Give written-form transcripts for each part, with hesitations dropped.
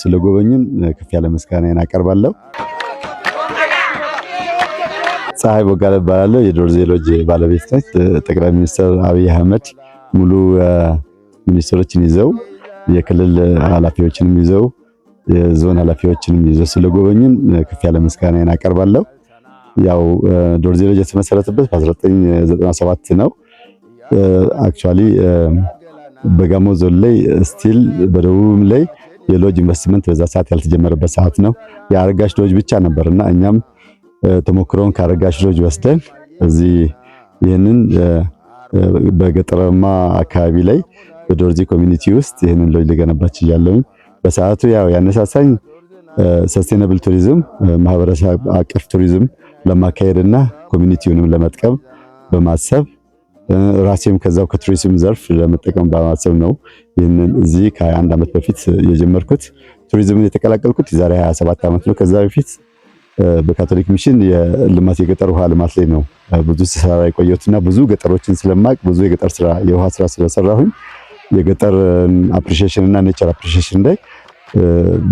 ስለጎበኙን ከፍ ያለ ምስጋናን አቀርባለሁ። ፀሐይ ቦጋለ እባላለሁ። የዶርዜ ሎጅ ባለቤት ነኝ። ጠቅላይ ሚኒስትር አብይ አህመድ ሙሉ ሚኒስትሮችን ይዘው የክልል ኃላፊዎችንም ይዘው የዞን ኃላፊዎችንም ይዘው ስለጎበኙን ከፍ ያለ ምስጋናን አቀርባለሁ። ያው ዶርዜ ሎጅ የተመሰረተበት በ1997 ነው። አክቹአሊ በጋሞ ዞን ላይ ስቲል በደቡብም ላይ የሎጅ ኢንቨስትመንት በዛ ሰዓት ያልተጀመረበት ሰዓት ነው። የአረጋሽ ሎጅ ብቻ ነበርና እኛም ተሞክሮን ከአረጋሽ ሎጅ ወስደን እዚህ ይህንን በገጠራማ አካባቢ ላይ በዶርዜ ኮሚኒቲ ውስጥ ይህንን ሎጅ ልገነባች እያለሁኝ በሰዓቱ ያው ያነሳሳኝ ሰስቴናብል ቱሪዝም ማህበረሰብ አቀፍ ቱሪዝም ለማካሄድና ኮሚኒቲውንም ለመጥቀም በማሰብ ራሴም ከዛው ከቱሪዝም ዘርፍ ለመጠቀም በማሰብ ነው ይህንን እዚህ ከ21 ዓመት በፊት የጀመርኩት። ቱሪዝምን የተቀላቀልኩት የዛሬ 27 ዓመት ነው። ከዛ በፊት በካቶሊክ ሚሽን የልማት የገጠር ውሃ ልማት ላይ ነው ብዙ ስራ የቆየሁትና ብዙ ገጠሮችን ስለማቅ ብዙ የገጠር ስራ የውሃ ስራ ስለሰራሁኝ የገጠር አፕሪሺዬሽን እና ኔቸር አፕሪሺዬሽን ላይ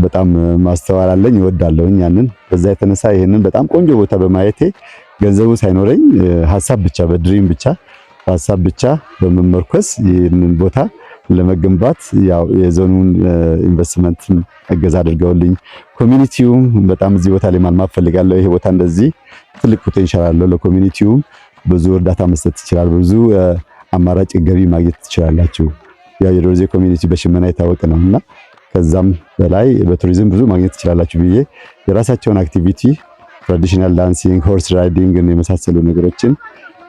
በጣም ማስተዋል አለኝ እወዳለሁኝ። ያንን በዛ የተነሳ ይሄንን በጣም ቆንጆ ቦታ በማየቴ ገንዘቡ ሳይኖረኝ ሐሳብ ብቻ በድሪም ብቻ ሐሳብ ብቻ በመመርኮስ ይህንን ቦታ ለመገንባት ያው የዞኑን ኢንቨስትመንት እገዛ አድርገውልኝ ኮሚኒቲውም በጣም እዚህ ቦታ ላይ ማልማት ፈልጋለሁ። ይሄ ቦታ እንደዚህ ትልቅ ፖቴንሻል አለው። ለኮሚኒቲውም ብዙ እርዳታ መስጠት ይችላል። ብዙ አማራጭ ገቢ ማግኘት ትችላላችሁ። ያው የዶርዜ ኮሚኒቲ በሽመና የታወቀ ነውና ከዛም በላይ በቱሪዝም ብዙ ማግኘት ትችላላችሁ ብዬ የራሳቸውን አክቲቪቲ ትራዲሽናል ዳንሲንግ፣ ሆርስ ራይዲንግ የመሳሰሉ ነገሮችን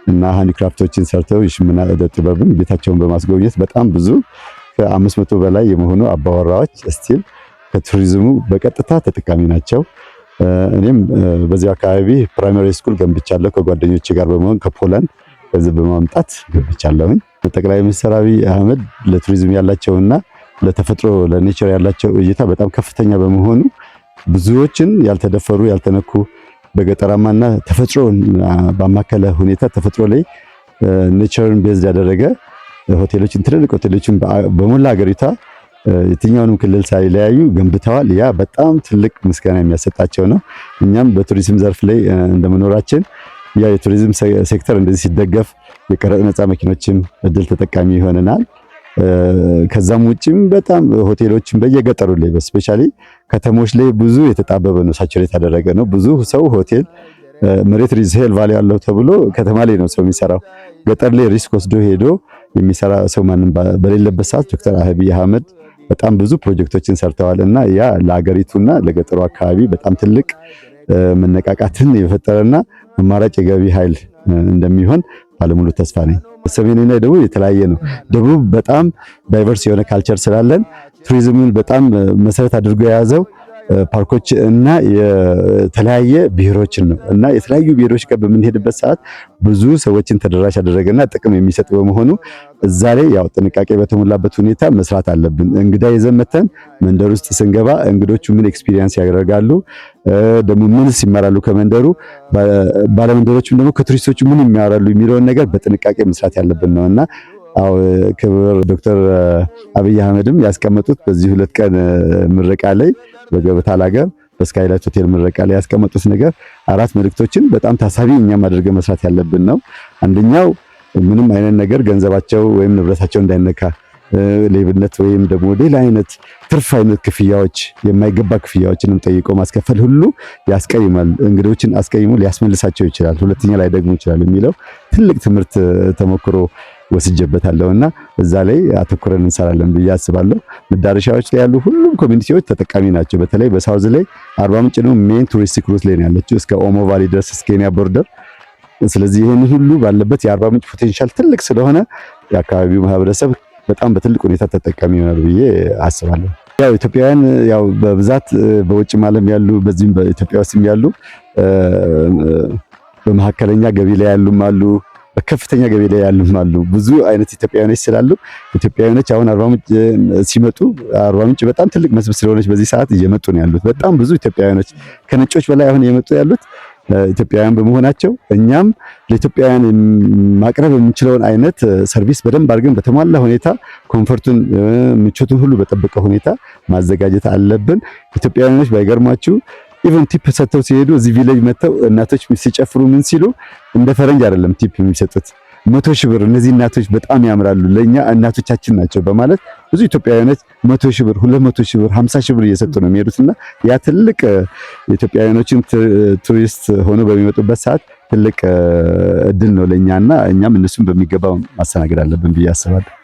እና ሃንዲክራፍቶችን ሰርተው የሽመና ዕደ ጥበብን ቤታቸውን በማስጎብኘት በጣም ብዙ ከ500 በላይ የሆኑ አባወራዎች ስቲል ከቱሪዝሙ በቀጥታ ተጠቃሚ ናቸው። እኔም በዚህ አካባቢ ፕራይመሪ ስኩል ገንብቻለሁ ከጓደኞቼ ጋር በመሆን ከፖላንድ በዚህ በማምጣት ገንብቻለሁኝ። ጠቅላይ ሚኒስትር አብይ አህመድ ለቱሪዝም ያላቸውና ለተፈጥሮ ለኔቸር ያላቸው እይታ በጣም ከፍተኛ በመሆኑ ብዙዎችን ያልተደፈሩ ያልተነኩ በገጠራማና ተፈጥሮን ባማከለ ሁኔታ ተፈጥሮ ላይ ኔቸርን ቤዝድ ያደረገ ሆቴሎችን ትልልቅ ሆቴሎችን በሞላ ሀገሪቷ የትኛውንም ክልል ሳይለያዩ ገንብተዋል። ያ በጣም ትልቅ ምስጋና የሚያሰጣቸው ነው። እኛም በቱሪዝም ዘርፍ ላይ እንደመኖራችን ያ የቱሪዝም ሴክተር እንደዚህ ሲደገፍ የቀረጥ ነፃ መኪኖችም እድል ተጠቃሚ ይሆነናል። ከዛም ውጪም በጣም ሆቴሎችን በየገጠሩ ላይ በስፔሻሊ ከተሞች ላይ ብዙ የተጣበበ ነው፣ ሳቹሬት ያደረገ ነው። ብዙ ሰው ሆቴል መሬት ሪዜል ቫልዩ ያለው ተብሎ ከተማ ላይ ነው ሰው የሚሰራው። ገጠር ላይ ሪስክ ወስዶ ሄዶ የሚሰራ ሰው ማንም በሌለበት ሰዓት ዶክተር አብይ አህመድ በጣም ብዙ ፕሮጀክቶችን ሰርተዋል እና ያ ለሀገሪቱና ለገጠሩ አካባቢ በጣም ትልቅ መነቃቃትን የፈጠረና አማራጭ የገቢ ኃይል እንደሚሆን ባለሙሉ ተስፋ ነኝ። ሰሜንና ደቡብ የተለያየ ነው። ደቡብ በጣም ዳይቨርስ የሆነ ካልቸር ስላለን ቱሪዝምን በጣም መሰረት አድርጎ የያዘው ፓርኮች እና የተለያየ ብሔሮችን ነው እና የተለያዩ ብሔሮች ጋር በምንሄድበት ሰዓት ብዙ ሰዎችን ተደራሽ ያደረገና ጥቅም የሚሰጥ በመሆኑ እዛ ላይ ያው ጥንቃቄ በተሞላበት ሁኔታ መስራት አለብን። እንግዳ ይዘን መተን መንደር ውስጥ ስንገባ እንግዶቹ ምን ኤክስፒሪየንስ ያደርጋሉ፣ ደግሞ ምንስ ይማራሉ ከመንደሩ፣ ባለመንደሮቹም ደግሞ ከቱሪስቶቹ ምን ይማራሉ የሚለውን ነገር በጥንቃቄ መስራት ያለብን ነውና አው ክብር ዶክተር አብይ አህመድም ያስቀመጡት በዚህ 2 ቀን ምረቃ ላይ በገበታ ለሀገር በስካይላይት ሆቴል ምረቃ ላይ ያስቀመጡት ነገር 4 መልእክቶችን በጣም ታሳቢ እኛም አድርገን መስራት ያለብን ነው። አንደኛው ምንም አይነት ነገር ገንዘባቸው ወይም ንብረታቸው እንዳይነካ፣ ሌብነት ወይም ደግሞ ሌላ አይነት ትርፍ አይነት ክፍያዎች የማይገባ ክፍያዎችንም ጠይቆ ማስከፈል ሁሉ ያስቀይማል፣ እንግዶችን አስቀይሞ ሊያስመልሳቸው ይችላል፣ ሁለተኛ ላይ ደግሞ ይችላል የሚለው ትልቅ ትምህርት ተሞክሮ ወስጀበታለሁና እዛ ላይ አተኩረን እንሰራለን ብዬ አስባለሁ። መዳረሻዎች ላይ ያሉ ሁሉም ኮሚኒቲዎች ተጠቃሚ ናቸው። በተለይ በሳውዝ ላይ አርባ ምንጭ ነው ሜን ቱሪስቲክ ሩት ላይ ነው ያለችው እስከ ኦሞ ቫሊ ድረስ እስከ ኬንያ ቦርደር። ስለዚህ ይሄን ሁሉ ባለበት የአርባ ምንጭ ፖቴንሻል ትልቅ ስለሆነ የአካባቢው ማህበረሰብ በጣም በትልቅ ሁኔታ ተጠቃሚ ይሆናል ብዬ አስባለሁ። ያው ኢትዮጵያውያን ያው በብዛት በውጭ ዓለም ያሉ በዚህም በኢትዮጵያ ውስጥም ያሉ በመካከለኛ ገቢ ላይ ያሉም አሉ፣ በከፍተኛ ገቢ ላይ ያሉም አሉ። ብዙ አይነት ኢትዮጵያውያኖች ስላሉ ኢትዮጵያውያኖች አሁን አርባ ምንጭ ሲመጡ አርባ ምንጭ በጣም ትልቅ መስህብ ስለሆነች በዚህ ሰዓት እየመጡ ነው ያሉት። በጣም ብዙ ኢትዮጵያውያኖች ከነጮች በላይ አሁን እየመጡ ያሉት ኢትዮጵያውያን በመሆናቸው እኛም ለኢትዮጵያውያን ማቅረብ የምንችለውን አይነት ሰርቪስ በደንብ አድርገን በተሟላ ሁኔታ ኮምፎርቱን ምቾቱን ሁሉ በጠበቀ ሁኔታ ማዘጋጀት አለብን። ኢትዮጵያውያኖች ባይገርማችሁ ኢቭን ቲፕ ሰጥተው ሲሄዱ እዚህ ቪሌጅ መጥተው እናቶች ሲጨፍሩ ምን ሲሉ እንደ ፈረንጅ አይደለም ቲፕ የሚሰጡት 100 ሺህ ብር እነዚህ እናቶች በጣም ያምራሉ ለኛ እናቶቻችን ናቸው በማለት ብዙ ኢትዮጵያውያኖች 100 ሺህ ብር 200 ሺህ ብር 50 ሺህ ብር እየሰጡ ነው የሚሄዱትና ያ ትልቅ ኢትዮጵያውያኖችን ቱሪስት ሆኖ በሚመጡበት ሰዓት ትልቅ እድል ነው ለኛና እኛም እነሱን በሚገባው ማስተናገድ አለብን ብዬ አስባለሁ።